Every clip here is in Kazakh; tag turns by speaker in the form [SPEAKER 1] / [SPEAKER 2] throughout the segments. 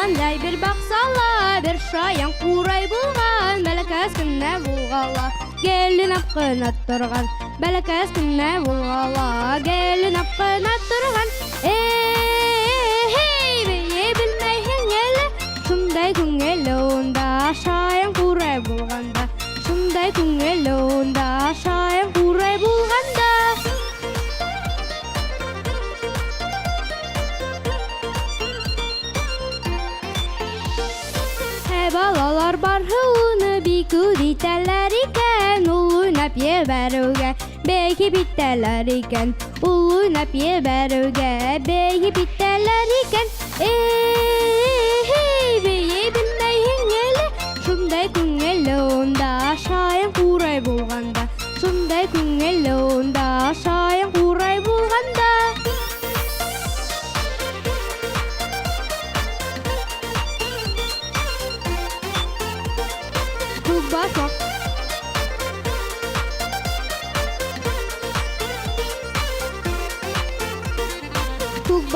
[SPEAKER 1] Андай bir бақсала, bir шаян қурай болған, бәләкәс кенә булгала, gelin апқына торган, бәләкәс кенә булгала, gelin апқына торган. Бие белмәйһең әле, шундай күңел онда, шаян қурай булганда, шундай күңел онда, шаян қурай булганда. Балалар бар хуны бик үдитәләр икән, ул уйнап ебәрүгә бәйге битәләр икән, ул уйнап ебәрүгә бәйге битәләр икән. Бие белмәйһең әле, шундай күңел онда, шаян қурай булганда, шундай күңел онда, шаян қурай булганда.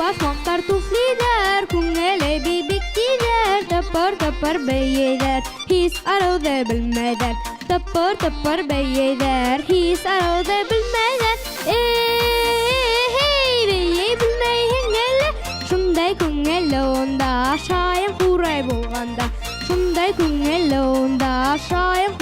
[SPEAKER 1] Basmoqlar tufliler, күңеле бибик тилер, тыпыр-тыпыр бейелер, хис арауды белмәйләр, тыпыр-тыпыр бейелер, хис арауды белмәйләр. Бие белмәйһең әле, шундай күңел онда, шаян қурай булганда, шундай күңел онда, шаян